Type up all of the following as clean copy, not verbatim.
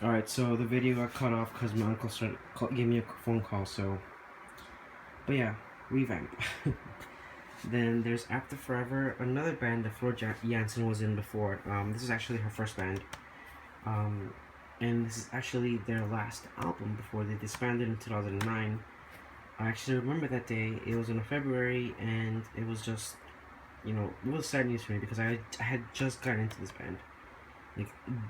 Alright, so the video got cut off because my uncle gave me a phone call, so... But yeah, revamp. Then there's After Forever, another band that Floor Jansen was in before. This is actually her first band. And this is actually their last album before they disbanded in 2009. I actually remember that day. It was in February, and it was just, it was sad news for me because I had just gotten into this band.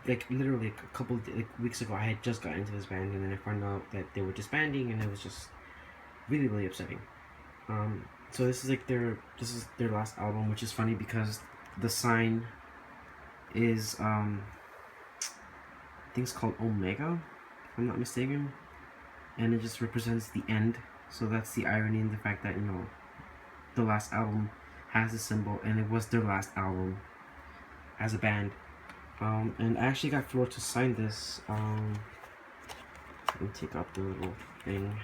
Like literally a couple weeks ago, I had just gotten into this band, and then I found out that they were disbanding, and it was just really, really upsetting. So this is their last album, which is funny because the sign is I think it's called Omega, if I'm not mistaken, and it just represents the end. So that's the irony in the fact that the last album has a symbol, and it was their last album as a band. And I actually got Floor to sign this. Let me take out the little thing.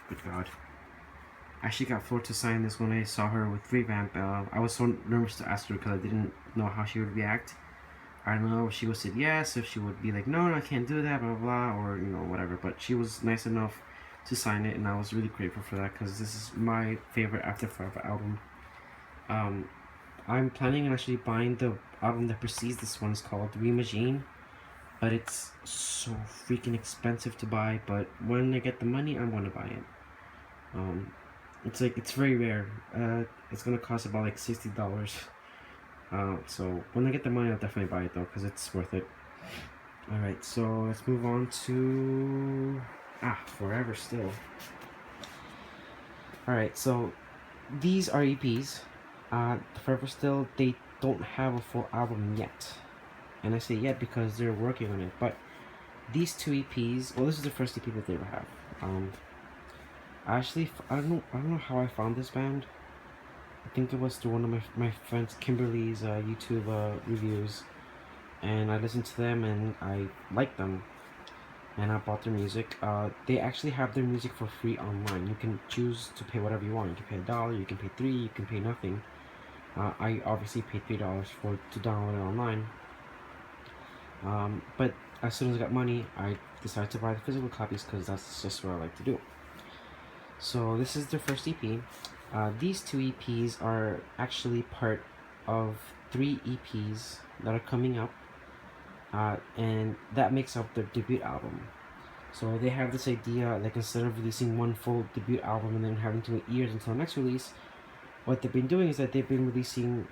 Good God. I actually got Floor to sign this when I saw her with Revamp. I was so nervous to ask her because I didn't know how she would react. I don't know if she would say yes, if she would be like, no, I can't do that, blah, blah, blah, or, whatever. But she was nice enough to sign it, and I was really grateful for that because this is my favorite After Forever album. I'm planning on actually buying the album that precedes this one. It's called Reimagine, but it's so freaking expensive to buy. But when I get the money, I'm going to buy it. It's very rare. It's gonna cost about like $60. So when I get the money, I'll definitely buy it though, because it's worth it. Alright, so let's move on to Forever Still. Alright, so these are EPs. Forever Still, they don't have a full album yet. And I say yet because they're working on it. But these two EPs, well, this is the first EP that they ever have. Actually, I don't know how I found this band. I think it was through one of my friends Kimberly's YouTube reviews, and I listened to them and I liked them, and I bought their music. They actually have their music for free online. You can choose to pay whatever you want. You can pay $1, you can pay $3, you can pay nothing. I obviously paid $3 to download it online. But as soon as I got money, I decided to buy the physical copies because that's just what I like to do. So this is their first EP. These two EPs are actually part of 3 EPs that are coming up, and that makes up their debut album. So they have this idea, like instead of releasing one full debut album and then having to wait years until the next release, what they've been doing is that they've been releasing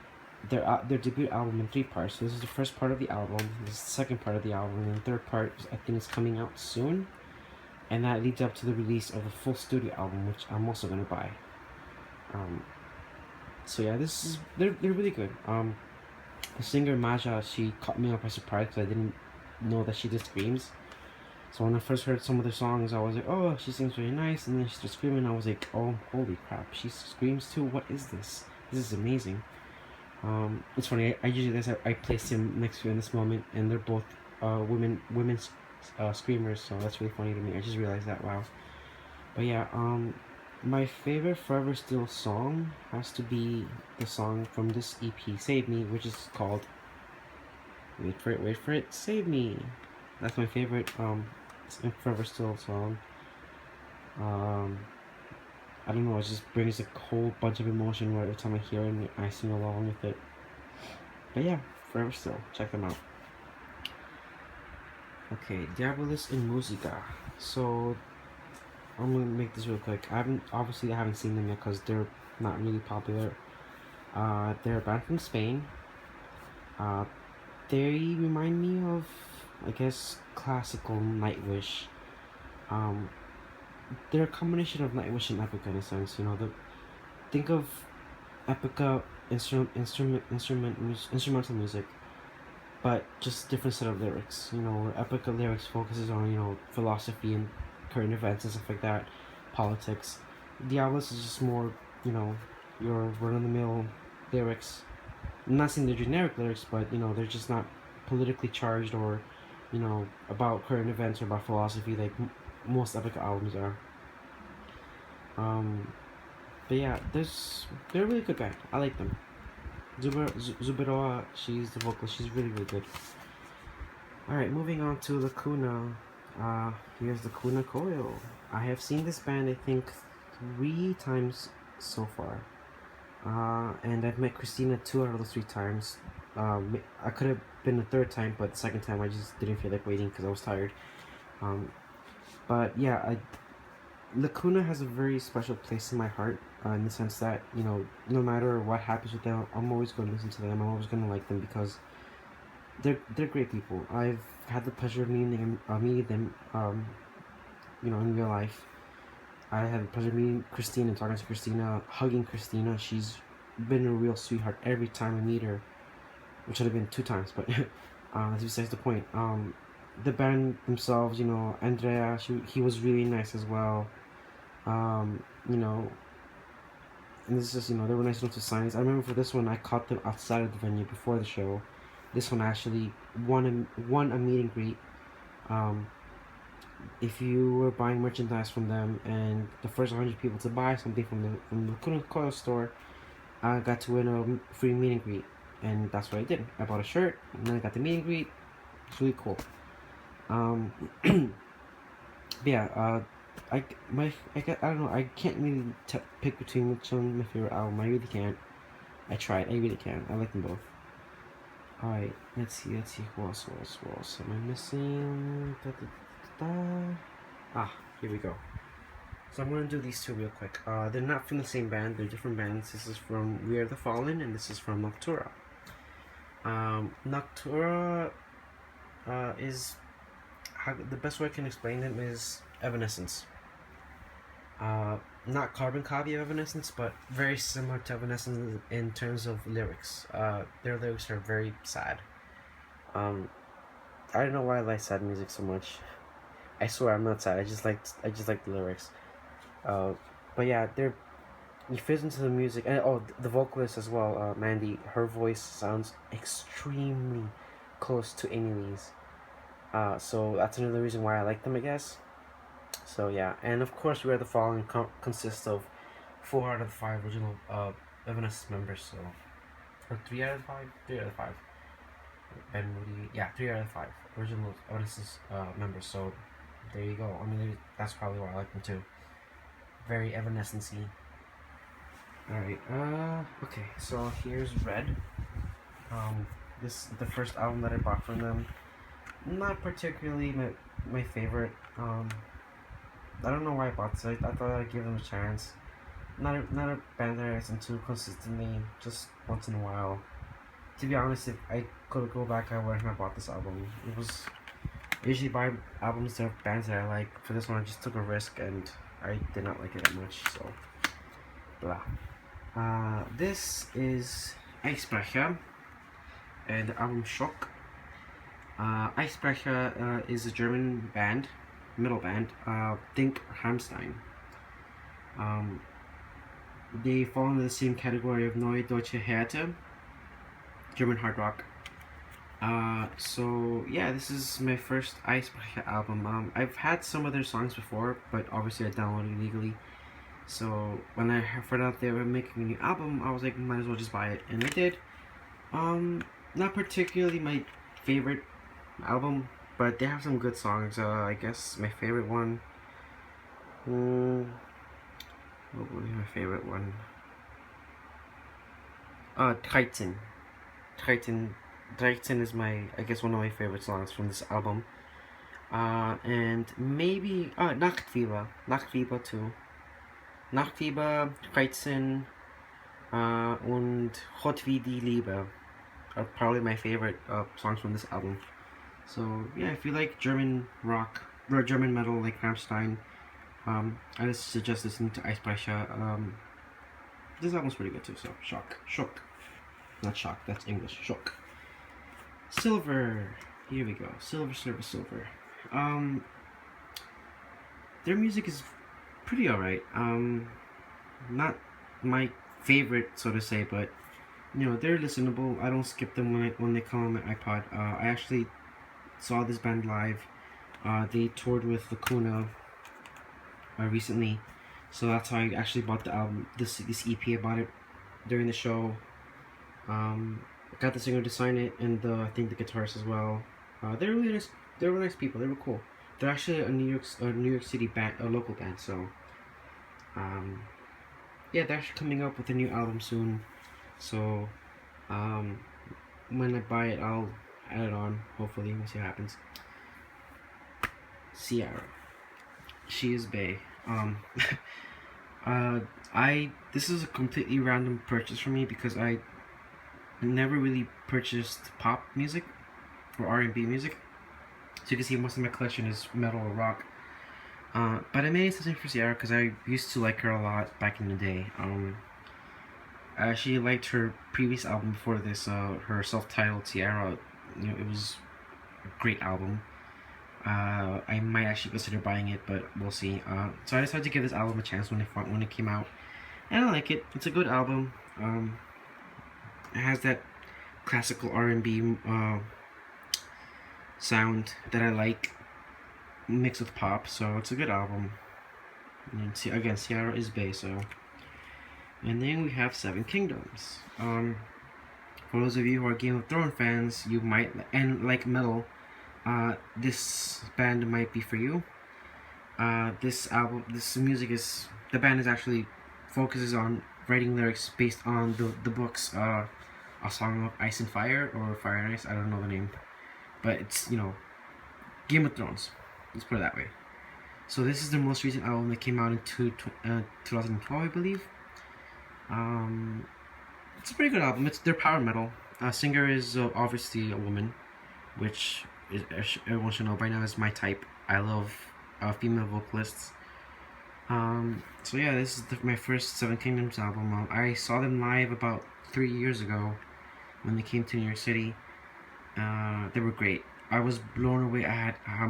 their debut album in 3 parts. So this is the first part of the album, this is the second part of the album, and the third part I think is coming out soon. And that leads up to the release of a full studio album, which I'm also gonna buy. So yeah, they're really good. The singer Maja, she caught me up by surprise because I didn't know that she did screams. So when I first heard some of the songs, I was like, oh, she sings really nice, and then she started screaming. I was like, oh, holy crap, she screams too. What is this? This is amazing. It's funny. I usually I placed him next to her in this moment, and they're both women's screamers. So that's really funny to me. I just realized that. Wow. But yeah, my favorite Forever Still song has to be the song from this EP, Save Me, which is called wait for it, Save Me. That's my favorite Forever Still song. I don't know, it just brings a whole bunch of emotion every time I hear it and I sing along with it. But yeah, Forever Still, check them out. Okay, Diabulus In Musica. So I'm gonna make this real quick. I haven't seen them yet because they're not really popular. They're a band from Spain. They remind me of, I guess, classical Nightwish. They're a combination of Nightwish and Epica in a sense. Think of Epica instrumental music, but just different set of lyrics. Where Epica lyrics focuses on philosophy and current events and stuff like that, politics. Diablos is just more, your run-of-the-mill lyrics. I'm not saying they're generic lyrics, but they're just not politically charged or about current events or about philosophy like most Epica albums are. But yeah, they're a really good band. I like them. Zuberoa, she's the vocalist. She's really, really good. Alright, moving on to Lacuna. Here's Lacuna Coil. I have seen this band, I think, 3 times so far. And I've met Christina 2 out of those 3 times. I could have been the 3rd time, but the 2nd time I just didn't feel like waiting because I was tired. But yeah, Lacuna has a very special place in my heart, in the sense that, you know, no matter what happens with them, I'm always going to listen to them. I'm always going to like them because they're great people. I've had the pleasure of meeting them, you know, in real life. I had the pleasure of meeting Christina and talking to Christina, hugging Christina. She's been a real sweetheart every time I meet her, which should have been 2 times, but that's besides the point. The band themselves, you know, Andrea, he was really nice as well. You know, and this is just, you know, they were nice enough to sign. I remember for this one, I caught them outside of the venue before the show. This one actually won a meet and greet. If you were buying merchandise from them, and the first 100 people to buy something from the Lacuna Coil store, I got to win a free meet and greet, and that's what I did. I bought a shirt, and then I got the meet and greet. It's really cool. Yeah. I don't know. I can't really pick between which one my favorite album. I really can't. I tried. I really can't. I like them both. Alright, let's see. Who else am I missing? Here we go. So I'm gonna do these 2 real quick. They're not from the same band. They're different bands. This is from We Are the Fallen, and this is from Noctura. Noctura is, the best way I can explain them is Evanescence. Not carbon copy of Evanescence, but very similar to Evanescence in terms of lyrics. Their lyrics are very sad. I don't know why I like sad music so much. I swear I'm not sad. I just like the lyrics. But yeah, it fits into the music, and the vocalist as well, Mandy. Her voice sounds extremely close to Amy Lee's. So that's another reason why I like them, I guess. So yeah, and of course, We Are the Fallen consists of 4 out of the 5 original Evanescence members. So, or 3 out of the 5, 3 out of the 5. Ben Moody, yeah, 3 out of the 5 original Evanescence members. So there you go. I mean, that's probably why I like them too. Very Evanescence-y. Alright, okay, so here's Red. This is the first album that I bought from them. Not particularly my favorite. I don't know why I bought this. I thought I'd give them a chance. Not a band that I listen to consistently, just once in a while. To be honest, if I could go back, I wouldn't have bought this album. I usually buy albums of bands that I like. For this one, I just took a risk, and I did not like it that much, so blah. This is Eisbrecher, and the album Schock. Eisbrecher is a German band, metal band. Think Rammstein. They fall into the same category of Neue Deutsche Härte, German hard rock. So yeah, this is my first Eisbrecher album. I've had some of their songs before, but obviously I downloaded illegally. So when I found out they were making a new album, I was like, might as well just buy it, and I did. Not particularly my favorite album, but they have some good songs. I guess my favorite one. What would be my favorite one? Titan. Titan is I guess one of my favorite songs from this album. And maybe Nachtfieber too. Nachtfieber, Titan, und Gott wie die Liebe are probably my favorite songs from this album. So yeah, if you like German rock or German metal like Rammstein, I just suggest listening to Eisbrecher. This album's pretty good too. So Schock, not shock. That's English. Schock. Cilver. Here we go. Cilver. Their music is pretty alright. Not my favorite, so to say, but you know, they're listenable. I don't skip them when they come on my iPod. I actually saw this band live. They toured with Lacuna recently, so that's how I actually bought the album. This EP. I bought it during the show. I got the singer to sign it, and I think the guitarist as well. They're really nice. They were nice people. They were cool. They're actually a New York City band, a local band. So, um, yeah, they're actually coming up with a new album soon. So, um, when I buy it, I'll add it on. Hopefully, we'll see what happens. Ciara, she is bae. This is a completely random purchase for me because I never really purchased pop music or R&B music. So you can see most of my collection is metal or rock. But I made something for Ciara because I used to like her a lot back in the day. I actually liked her previous album before this, her self-titled Ciara. It was a great album. I might actually consider buying it, but we'll see. So I decided to give this album a chance when it came out, and I like it. It's a good album. It has that classical R&B sound that I like, mixed with pop. So it's a good album. And see, again, Ciara is bae. So, and then we have Seven Kingdoms. For those of you who are Game of Thrones fans, you might and like metal. This band might be for you. This music is, the band is actually focuses on writing lyrics based on the books, A Song of Ice and Fire, or Fire and Ice, I don't know the name, but it's, Game of Thrones, let's put it that way. So this is the most recent album that came out in 2012, I believe. It's a pretty good album. They're power metal. Singer is obviously a woman, which everyone should know by now is my type. I love female vocalists. So yeah, this is my first Seven Kingdoms album. I saw them live about 3 years ago when they came to New York City. They were great. I was blown away at how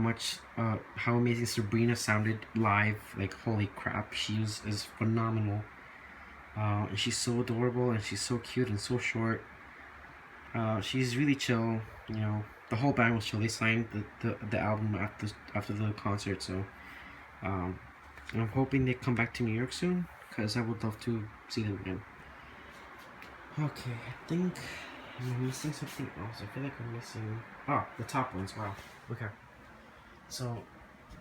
amazing Sabrina sounded live. Like, holy crap, she is phenomenal. And she's so adorable, and she's so cute and so short. She's really chill. The whole band was chill. They signed the album after the concert, so I'm hoping they come back to New York soon, because I would love to see them again. Okay, I think I'm missing something else. I feel like I'm missing... Oh, the top ones, wow. Okay. So,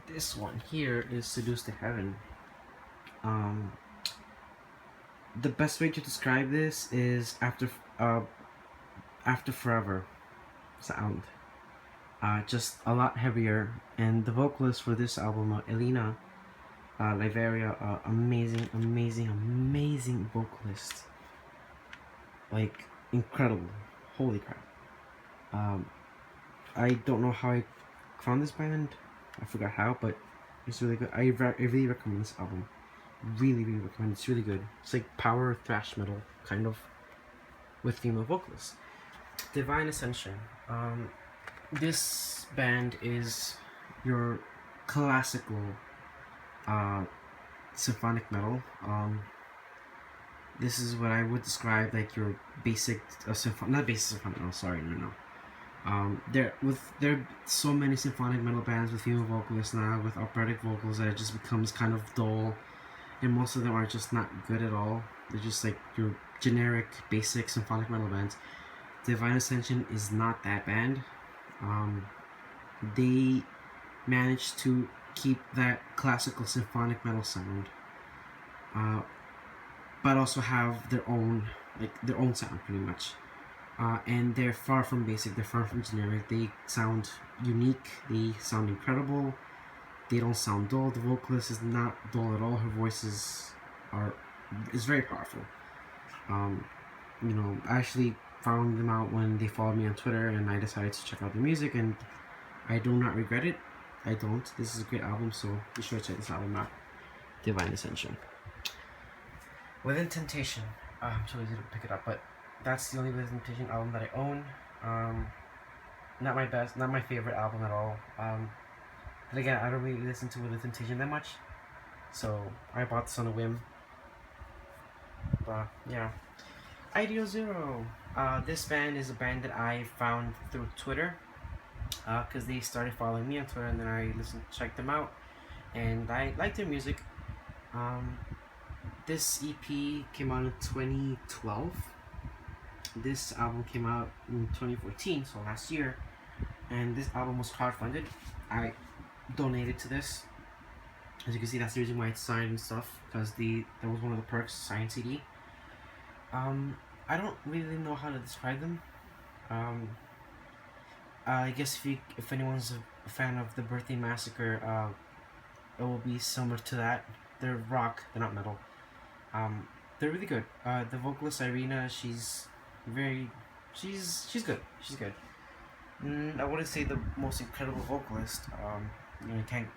this one here is Seduce The Heaven. The best way to describe this is after forever sound. Just a lot heavier, and the vocalist for this album, Elena Liveria, amazing vocalist. Like, incredible. Holy crap. I don't know how I found this band. I forgot how, but it's really good. I really recommend this album. Really recommend it. It's really good. It's like power thrash metal, kind of, with female vocalists. Divine Ascension. This band is your classical symphonic metal. This is what I would describe like your basic not basic symphonic metal. Sorry, no. There are so many symphonic metal bands with female vocalists now, with operatic vocals, that it just becomes kind of dull, and most of them are just not good at all. They're just like your generic basic symphonic metal bands. Divine Ascension is not that band. They managed to keep that classical symphonic metal sound, but also have their own sound, pretty much. And they're far from basic. They're far from generic. They sound unique. They sound incredible. They don't sound dull. The vocalist is not dull at all. Her voice is very powerful. I actually found them out when they followed me on Twitter, and I decided to check out their music, and I do not regret it. I don't. This is a great album, so be sure to check this album out. Divine Ascension. Within Temptation. I'm too lazy to pick it up, but that's the only Within Temptation album that I own. Not my best, not my favorite album at all. And again, I don't really listen to Within Temptation that much, so I bought this on a whim. But yeah. Ideal Zero. This band is a band that I found through Twitter, because they started following me on Twitter, and then I checked them out, and I liked their music. This EP came out in 2012. This album came out in 2014, so last year, and this album was crowdfunded. I donated to this. As you can see, that's the reason why it's signed and stuff, because that was one of the perks, signed CD. I don't really know how to describe them. I guess if anyone's a fan of the Birthday Massacre, it will be similar to that. They're rock, they're not metal. They're really good. The vocalist Irina, she's good. She's good. I wouldn't say the most incredible vocalist. You can't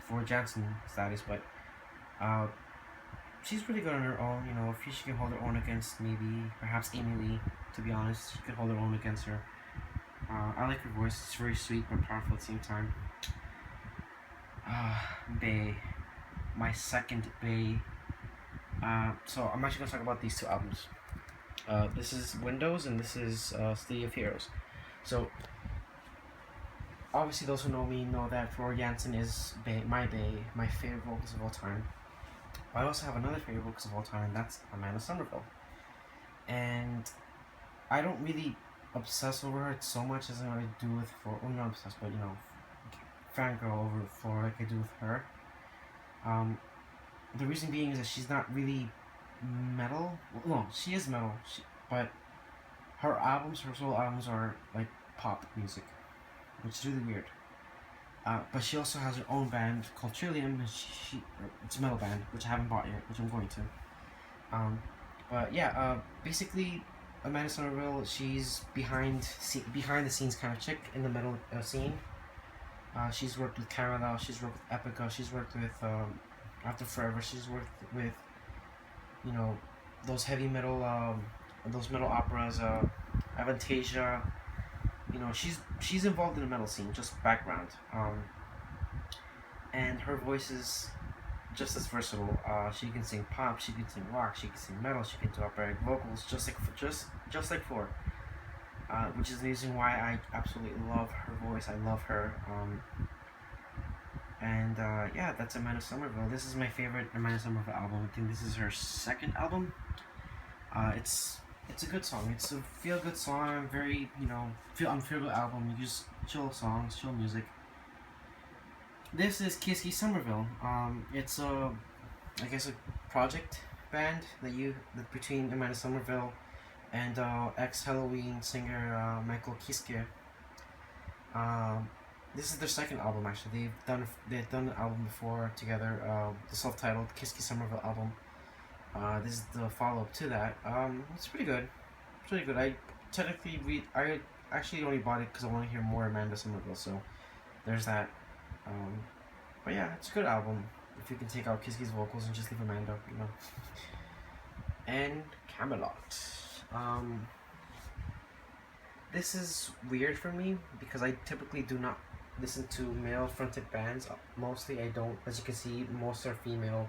for Jansen status, but she's really good on her own. If she can hold her own against perhaps Amy Lee. To be honest, she can hold her own against her. I like her voice. It's very sweet but powerful at the same time. Bay, my second Bay. So I'm actually gonna talk about these two albums. This is Windows and this is City of Heroes. So obviously those who know me know that Floor Jansen is my favorite vocalist of all time. I also have another favorite vocalist of all time, and that's Amanda Somerville. And I don't really obsess over her so much as I do with not obsessed, but fangirl over Floor like I do with her. The reason being is that she's not really metal. Well, no, she is metal, but her solo albums are like pop music, which is really weird. But she also has her own band called Trillium, and it's a metal band, which I haven't bought yet, which I'm going to. But yeah, basically, Amanda Somerville, she's behind the scenes kind of chick in the metal scene. She's worked with Kamelot, she's worked with Epica, she's worked with After Forever, she's worked with those heavy metal, those metal operas, Avantasia. She's involved in the metal scene, just background. And her voice is just as versatile. She can sing pop, she can sing rock, she can sing metal, she can do operatic vocals, just like Floor. Which is the reason why I absolutely love her voice. I love her. And yeah, that's Amanda Somerville. This is my favorite Amanda Somerville album. I think this is her second album. It's a good song. It's a feel-good song. Very, feel-good album. You just chill songs, chill music. This is Kiske Somerville. It's I guess a project band that between Amanda Somerville and ex-Halloween singer Michael Kiske. This is their second album actually. They've done an album before together, the self-titled Kiske Somerville album. This is the follow-up to that. It's pretty good. It's really good. I actually only bought it because I want to hear more Amanda Somerville, so there's that. But yeah, it's a good album. If you can take out Kiske's vocals and just leave Amanda, And Kamelot. This is weird for me because I typically do not listen to male-fronted bands. Mostly I don't. As you can see, most are female.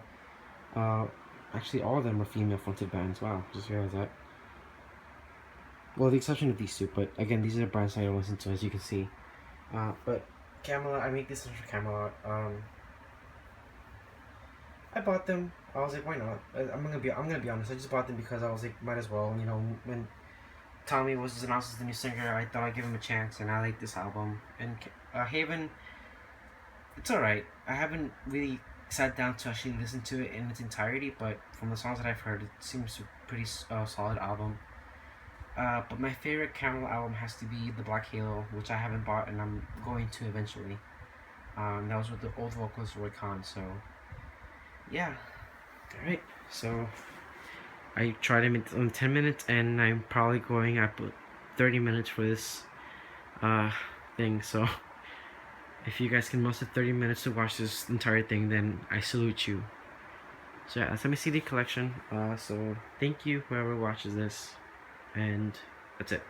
Actually, all of them are female-fronted bands. Wow, just realized that. Well, the exception of these two, but again, these are the bands I don't listen to, as you can see. But Kamelot, I make this for Kamelot. I bought them. I was like, why not? I'm gonna be honest. I just bought them because I was like, might as well. When Tommy was announced as the new singer, I thought I'd give him a chance, and I like this album. And Haven, it's alright. I haven't really sat down to actually listen to it in its entirety, but from the songs that I've heard, it seems a pretty solid album. But my favorite Kamelot album has to be The Black Halo, which I haven't bought and I'm going to eventually. That was with the old vocalist Roy Khan, so yeah. Alright, so I tried him in 10 minutes and I'm probably going at 30 minutes for this thing, so if you guys can muster 30 minutes to watch this entire thing, then I salute you. So yeah, that's my CD collection. So thank you whoever watches this, and that's it.